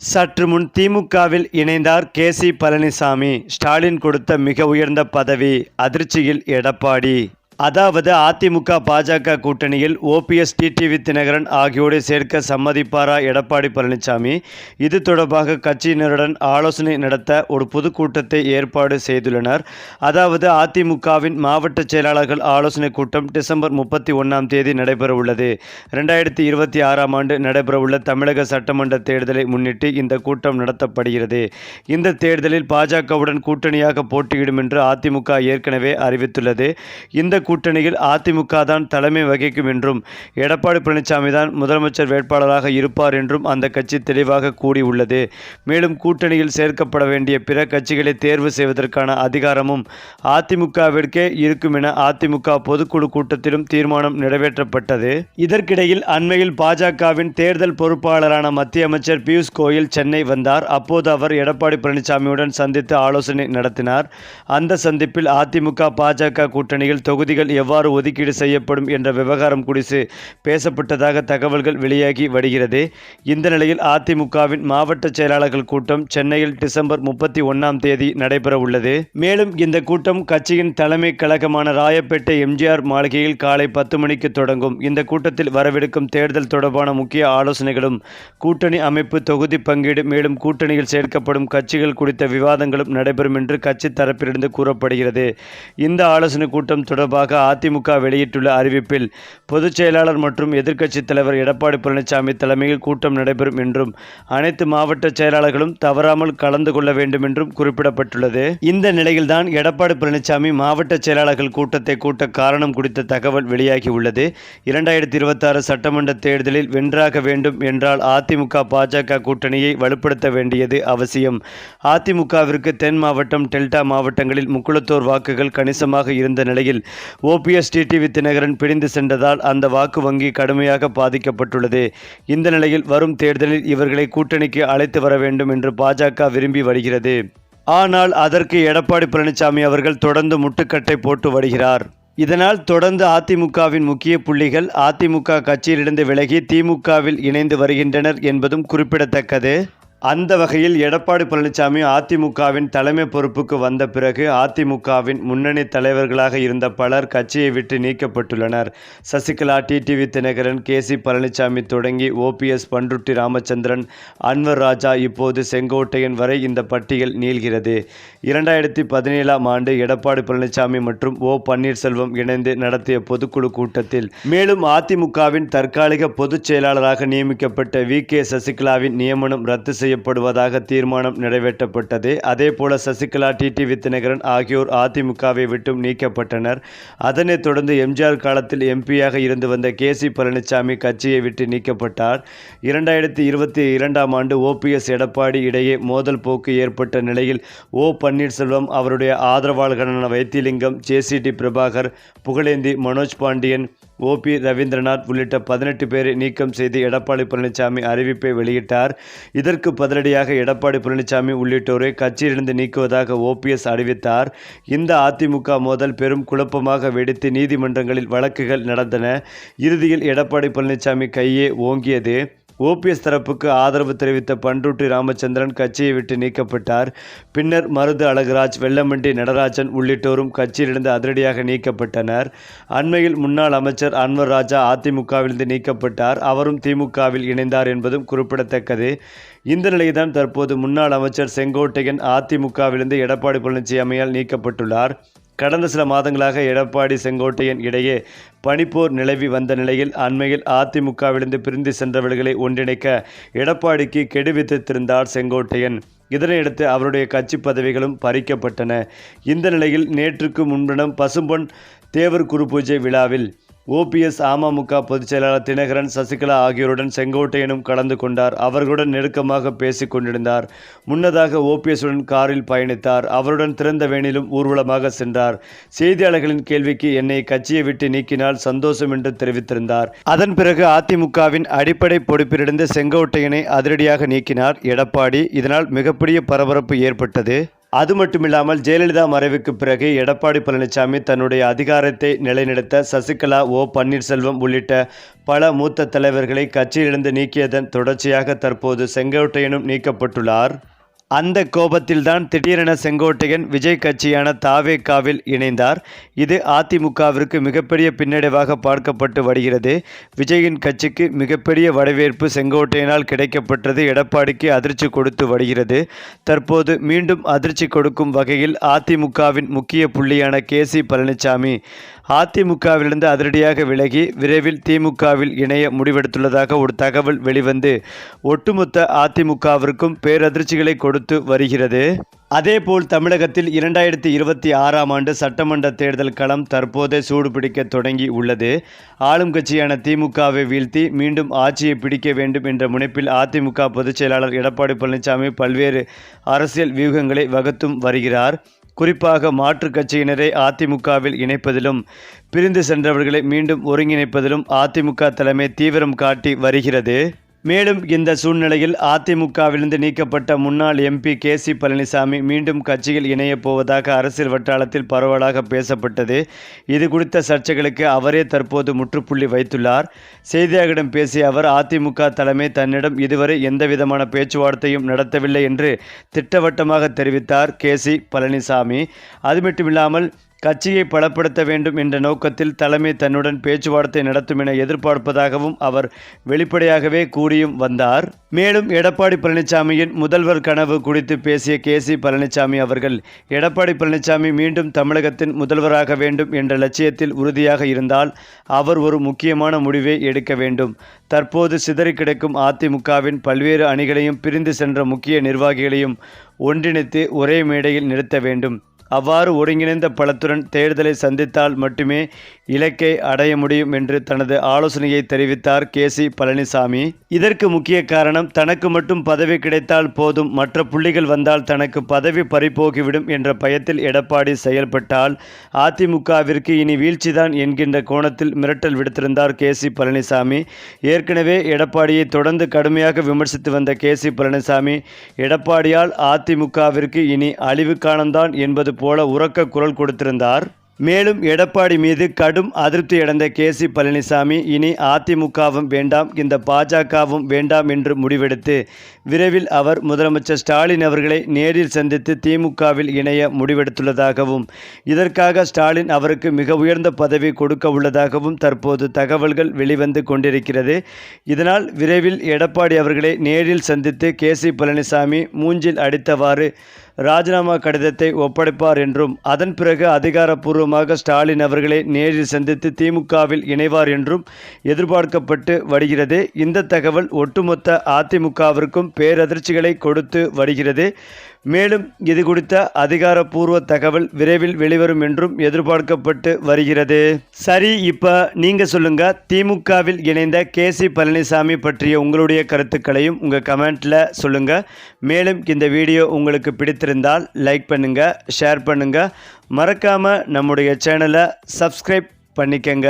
சற்று முன் திமுகவில் இணைந்தார் கே.சி. பழனிசாமி. ஸ்டாலின் கொடுத்த மிக உயர்ந்த பதவி, அதிர்ச்சியில் எடப்பாடி. அதாவது அதிமுக பாஜக கூட்டணியில் ஓபிஎஸ், டிடிவி தினகரன் ஆகியோரை சேர்க்க சம்மதிப்பாரா எடப்பாடி பழனிசாமி? இது தொடர்பாக கட்சியினருடன் ஆலோசனை நடத்த ஒரு பொதுக்கூட்டத்தை ஏற்பாடு செய்துள்ளனர். அதாவது அதிமுகவின் மாவட்ட செயலாளர்கள் ஆலோசனை கூட்டம் டிசம்பர் 31ஆம் தேதி நடைபெறவுள்ளது. 2026ஆம் ஆண்டு நடைபெறவுள்ள தமிழக சட்டமன்ற தேர்தலை முன்னிட்டு இந்த கூட்டம் நடத்தப்படுகிறது. இந்த தேர்தலில் பாஜகவுடன் கூட்டணியாக போட்டியிடும் என்று அதிமுக ஏற்கனவே அறிவித்துள்ளது. இந்த கூட்டணியில் அதிமுக தான் தலைமை வகிக்கும் என்றும், எடப்பாடி பழனிசாமி தான் முதலமைச்சர் வேட்பாளராக இருப்பார் என்றும் அந்த கட்சி தெளிவாக கூறியுள்ளது. மேலும் கூட்டணியில் சேர்க்கப்பட வேண்டிய பிற கட்சிகளை தேர்வு செய்வதற்கான அதிகாரமும் அதிமுகவிற்கே இருக்கும் என அதிமுக பொதுக்குழு கூட்டத்திலும் தீர்மானம் நிறைவேற்றப்பட்டது. இதற்கிடையில் அண்மையில் பாஜகவின் தேர்தல் பொறுப்பாளரான மத்திய அமைச்சர் பியூஷ் கோயல் சென்னை வந்தார். அப்போது அவர் எடப்பாடி பழனிசாமியுடன் சந்தித்து ஆலோசனை நடத்தினார். அந்த சந்திப்பில் அதிமுக பாஜக கூட்டணியில் தொகுதிகள் எவ்வாறு ஒதுக்கீடு செய்யப்படும் என்ற விவகாரம் குறித்து பேசப்பட்டதாக தகவல்கள் வெளியாகி வருகிறது. இந்த நிலையில் அதிமுகவின் மாவட்ட செயலாளர்கள் கூட்டம் சென்னையில் டிசம்பர் 31ஆம் தேதி நடைபெற உள்ளது. மேலும் இந்த கூட்டம் கட்சியின் தலைமை கழகமான ராயப்பேட்டை எம்ஜிஆர் மாளிகையில் காலை 10 மணிக்கு தொடங்கும். இந்த கூட்டத்தில் வரவிருக்கும் தேர்தல் தொடர்பான முக்கிய ஆலோசனைகளும், கூட்டணி அமைப்பு, தொகுதி பங்கீடு, மேலும் கூட்டணியில் சேர்க்கப்படும் கட்சிகள் குறித்த விவாதங்களும் நடைபெறும் என்று கட்சி தரப்பிலிருந்து கூறப்படுகிறது. இந்த ஆலோசனை கூட்டம் தொடர்பாக அதிமுக வெளியிட்டுள்ள அறிவிப்பில், பொதுச் செயலாளர் மற்றும் எதிர்க்கட்சித் தலைவர் எடப்பாடி பழனிசாமி தலைமையில் கூட்டம் நடைபெறும் என்றும், அனைத்து மாவட்ட செயலாளர்களும் தவறாமல் கலந்து கொள்ள வேண்டும் என்றும் குறிப்பிடப்பட்டுள்ளது. இந்த நிலையில்தான் எடப்பாடி பழனிசாமி மாவட்ட செயலாளர்கள் கூட்டத்தை கூட்ட காரணம் குறித்த தகவல் வெளியாகியுள்ளது. 2026 சட்டமன்ற தேர்தலில் வென்றாக வேண்டும் என்றால் அதிமுக பாஜக கூட்டணியை வலுப்படுத்த வேண்டியது அவசியம். அதிமுகவிற்கு தென் மாவட்டம், டெல்டா மாவட்டங்களில் முக்குளத்தோர் வாக்குகள் கணிசமாக இருந்த நிலையில் ஓபிஎஸ், டிடிவி தினகரன் பிரிந்து சென்றதால் அந்த வாக்கு வங்கி கடுமையாக பாதிக்கப்பட்டுள்ளது. இந்த நிலையில் வரும் தேர்தலில் இவர்களை கூட்டணிக்கு அழைத்து வர வேண்டும் என்று பாஜக விரும்பி வருகிறது. ஆனால் அதற்கு எடப்பாடி பழனிசாமி அவர்கள் தொடர்ந்து முட்டுக்கட்டை போட்டு வருகிறார். இதனால் தொடர்ந்து அதிமுகவின் முக்கிய புள்ளிகள் அதிமுக கட்சியிலிருந்து விலகி திமுகவில் இணைந்து வருகின்றனர் என்பதும் குறிப்பிடத்தக்கது. அந்த வகையில் எடப்பாடி பழனிசாமி அதிமுகவின் தலைமை பொறுப்புக்கு வந்த பிறகு அதிமுகவின் முன்னணி தலைவர்களாக இருந்த பலர் கட்சியை விட்டு நீக்கப்பட்டுள்ளனர். Sasikala, TTV Dinakaran, KC. பழனிசாமி தொடங்கி ஓபிஎஸ், பண்ருட்டி ராமச்சந்திரன், அன்வர் ராஜா, இப்போது செங்கோட்டையன் வரை இந்த பட்டியல் நீள்கிறது. 2017ஆம் ஆண்டு எடப்பாடி பழனிசாமி மற்றும் ஓ. பன்னீர்செல்வம் இணைந்து நடத்திய பொதுக்குழு கூட்டத்தில் மேலும் அதிமுகவின் தற்காலிக பொதுச் செயலாளராக நியமிக்கப்பட்ட வி.கே. சசிகலாவின் நியமனம் ரத்து செய்யப்படுவதாக தீர்மானம் நிறைவேற்றப்பட்டது. அதேபோல சசிகலா, டிடிவி தினகரன் ஆகியோர் அதிமுகவை விட்டும் நீக்கப்பட்டனர். அதனைத் தொடர்ந்து எம்ஜிஆர் காலத்தில் எம்பியாக இருந்து வந்த கே.சி. பழனிசாமி கட்சியை விட்டு நீக்கப்பட்டார். 2022ஆம் ஆண்டு ஓபிஎஸ், எடப்பாடி இடையே மோதல் போக்கு ஏற்பட்ட நிலையில் ஓ. பன்னீர்செல்வம், அவருடைய ஆதரவாளர்களான வைத்திலிங்கம், ஜே.சி.டி. பிரபாகர், புகழேந்தி, மனோஜ் பாண்டியன், ஓ.பி. ரவீந்திரநாத் உள்ளிட்ட 18 பேரை நீக்கம் செய்து எடப்பாடி பழனிசாமி அறிவிப்பை வெளியிட்டார். இதற்கு பதிலடியாக எடப்பாடி பழனிசாமி உள்ளிட்டோரை கட்சியிலிருந்து நீக்குவதாக ஓபிஎஸ் அறிவித்தார். இந்த அதிமுக மோதல் பெரும் குழப்பமாக வெடித்து நீதிமன்றங்களில் வழக்குகள் நடந்தன. இறுதியில் எடப்பாடி பழனிசாமி கையே ஓங்கியது. ஓபிஎஸ் தரப்புக்கு ஆதரவு தெரிவித்த பண்ருட்டி ராமச்சந்திரன் கட்சியை விட்டு நீக்கப்பட்டார். பின்னர் மருது அழகுராஜ், வெல்லமண்டி நடராஜன் உள்ளிட்டோரும் கட்சியிலிருந்து அதிரடியாக நீக்கப்பட்டனர். அண்மையில் முன்னாள் அமைச்சர் அன்வர் ராஜா அதிமுகவிலிருந்து நீக்கப்பட்டார். அவரும் திமுகவில் இணைந்தார் என்பதும் குறிப்பிடத்தக்கது. இந்த நிலையில்தான் தற்போது முன்னாள் அமைச்சர் செங்கோட்டையன் அதிமுகவிலிருந்து எடப்பாடி பழனிசாமியால் நீக்கப்பட்டுள்ளார். கடந்த சில மாதங்களாக எடப்பாடி, செங்கோட்டையன் இடையே பனிப்போர் நிலவி வந்த நிலையில் அண்மையில் அதிமுகவிலிருந்து பிரிந்து சென்றவர்களை ஒன்றிணைக்க எடப்பாடிக்கு கெடு விதித்திருந்தார் செங்கோட்டையன். இதனையடுத்து அவருடைய கட்சி பதவிகளும் பறிக்கப்பட்டன. இந்த நிலையில் நேற்றுக்கு முன்தினம் பசும்பொன் தேவர் குரு பூஜை விழாவில் ஓபிஎஸ், அமமுக பொதுச் செயலாளர் தினகரன், சசிகலா ஆகியோருடன் செங்கோட்டையனும் கலந்து கொண்டார். அவர்களுடன் நெருக்கமாக பேசிக் கொண்டிருந்தார். முன்னதாக ஓபிஎஸ்ஸுடன் காரில் பயணித்தார். அவருடன் திறந்த வேனிலும் ஊர்வலமாக சென்றார். செய்தியாளர்களின் கேள்விக்கு என்னை கட்சியை விட்டு நீக்கினால் சந்தோஷம் என்று தெரிவித்திருந்தார். அதன் பிறகு அதிமுகவின் அடிப்படை பொறுப்பிலிருந்து செங்கோட்டையனை அதிரடியாக நீக்கினார் எடப்பாடி. இதனால் மிகப்பெரிய பரபரப்பு ஏற்பட்டது. அது மட்டுமில்லாமல் ஜெயலலிதா மறைவுக்கு பிறகு எடப்பாடி பழனிசாமி தன்னுடைய அதிகாரத்தை நிலைநிறுத்த சசிகலா, ஓ பன்னீர்செல்வம் உள்ளிட்ட பல மூத்த தலைவர்களை கட்சியிலிருந்து நீக்கியதன் தொடர்ச்சியாக தற்போது செங்கோட்டையனும் நீக்கப்பட்டுள்ளார். அந்த கோபத்தில்தான் திடீரென செங்கோட்டையன் விஜய் கட்சியான தாவேகாவில் இணைந்தார். இது அதிமுகவிற்கு மிகப்பெரிய பின்னடைவாக பார்க்கப்பட்டு வருகிறது. விஜயின் கட்சிக்கு மிகப்பெரிய வரவேற்பு செங்கோட்டையனால் கிடைக்கப்பட்டது எடப்பாடிக்கு அதிர்ச்சி கொடுத்து வருகிறது. தற்போது மீண்டும் அதிர்ச்சி கொடுக்கும் வகையில் அதிமுகவின் முக்கிய புள்ளியான கேசி பழனிசாமி அதிமுகவிலிருந்து அதிரடியாக விலகி விரைவில் திமுகவில் இணைய முடிவெடுத்துள்ளதாக ஒரு தகவல் வெளிவந்து ஒட்டுமொத்த அதிமுகவிற்கும் பேரதிர்ச்சிகளை கொடுத்து வருகிறது. அதேபோல் தமிழகத்தில் 2026ஆம் ஆண்டு சட்டமன்ற தேர்தல் களம் தற்போதே சூடுபிடிக்க தொடங்கி உள்ளது. ஆளும் கட்சியான திமுகவை வீழ்த்தி மீண்டும் ஆட்சியை பிடிக்க வேண்டும் என்ற முனைப்பில் அதிமுக பொதுச் செயலாளர் எடப்பாடி பழனிசாமி பல்வேறு அரசியல் வியூகங்களை வகுத்தும் வருகிறார். குறிப்பாக மாற்றுக் கட்சியினரை அதிமுகவில் இணைப்பதிலும் பிரிந்து சென்றவர்களை மீண்டும் ஒருங்கிணைப்பதிலும் அதிமுக தலைமை தீவிரம் காட்டி வருகிறது. மேலும் இந்த சூழ்நிலையில் அதிமுகவிலிருந்து நீக்கப்பட்ட முன்னாள் எம்பி கேசி பழனிசாமி மீண்டும் கட்சியில் இணையப் போவதாக அரசியல் வட்டாரத்தில் பரவலாக பேசப்பட்டது. இது குறித்த சர்ச்சைகளுக்கு அவரே தற்போது முற்றுப்புள்ளி வைத்துள்ளார். செய்தியாளர்களிடம் பேசிய அவர், அதிமுக தலைமை தன்னிடம் இதுவரை எந்தவிதமான பேச்சுவார்த்தையும் நடத்தவில்லை என்று திட்டவட்டமாக தெரிவித்தார் கேசி பழனிசாமி. அது மட்டுமில்லாமல் கட்சியை பலப்படுத்த வேண்டும் என்ற நோக்கத்தில் தலைமை தன்னுடன் பேச்சுவார்த்தை நடத்தும் என எதிர்பார்ப்பதாகவும் அவர் வெளிப்படையாகவே கூறியும் வந்தார். மேலும் எடப்பாடி பழனிசாமியின் முதல்வர் கனவு குறித்து பேசிய கேசி பழனிசாமி அவர்கள், எடப்பாடி பழனிசாமி மீண்டும் தமிழகத்தின் முதல்வராக வேண்டும் என்ற லட்சியத்தில் உறுதியாக இருந்தால் அவர் ஒரு முக்கியமான முடிவை எடுக்க வேண்டும். தற்போது சிதறி கிடக்கும் அதிமுகவின் பல்வேறு அணிகளையும் பிரிந்து சென்ற முக்கிய நிர்வாகிகளையும் ஒன்றிணைத்து ஒரே மேடையில் நிறுத்த வேண்டும். அவ்வாறு ஒருங்கிணைந்த பலத்துடன் தேர்தலை சந்தித்தால் மட்டுமே இலக்கை அடைய முடியும் என்று தனது ஆலோசனையை தெரிவித்தார் கேசி பழனிசாமி. இதற்கு முக்கிய காரணம், தனக்கு மட்டும் பதவி கிடைத்தால் போதும், மற்ற புள்ளிகள் வந்தால் தனக்கு பதவி பறிபோகிவிடும் என்ற பயத்தில் எடப்பாடி செயல்பட்டால் அதிமுகவிற்கு இனி வீழ்ச்சிதான் என்கின்ற கோணத்தில் மிரட்டல் விடுத்திருந்தார் கேசி பழனிசாமி. ஏற்கனவே எடப்பாடியை தொடர்ந்து கடுமையாக விமர்சித்து வந்த கேசி பழனிசாமி, எடப்பாடியால் அதிமுகவிற்கு இனி அழிவு காலம்தான் என்பது போல உரக்க குரல் கொடுத்திருந்தார். மேலும் எடப்பாடி மீது கடும் அதிருப்தி அடைந்த கேசி பழனிசாமி, இனி அதிமுகவும் வேண்டாம், இந்த பாஜகவும் வேண்டாம் என்று முடிவெடுத்து விரைவில் அவர் முதலமைச்சர் ஸ்டாலின் அவர்களை நேரில் சந்தித்து திமுகவில் இணைய முடிவெடுத்துள்ளதாகவும், இதற்காக ஸ்டாலின் அவருக்கு மிக உயர்ந்த பதவி கொடுக்க உள்ளதாகவும் தற்போது தகவல்கள் வெளிவந்து கொண்டிருக்கிறது. இதனால் விரைவில் எடப்பாடி அவர்களை நேரில் சந்தித்து கேசி பழனிசாமி மூஞ்சில் அடித்தவாறு ராஜினாமா கடிதத்தை ஒப்படைப்பார் என்றும், அதன் பிறகு அதிகாரப்பூர்வமாக ஸ்டாலின் அவர்களை நேரில் சந்தித்து திமுகவில் இணைவார் என்றும் எதிர்பார்க்கப்பட்டு வருகிறது. இந்த தகவல் ஒட்டுமொத்த அதிமுகவிற்கும் பேரதிர்ச்சிகளை கொடுத்து வருகிறது. மேலும் இது குறித்த அதிகாரப்பூர்வ தகவல் விரைவில் வெளிவரும் என்றும் எதிர்பார்க்கப்பட்டு வருகிறது. சரி, இப்போ நீங்கள் சொல்லுங்க, திமுகவில் இணைந்த கேசி பழனிசாமி பற்றிய உங்களுடைய கருத்துக்களையும் உங்கள் கமெண்ட்டில் சொல்லுங்க. மேலும் இந்த வீடியோ உங்களுக்கு பிடித்திருந்தால் லைக் பண்ணுங்க, ஷேர் பண்ணுங்க, மறக்காம நம்முடைய சேனலை சப்ஸ்கிரைப் பண்ணிக்கங்க.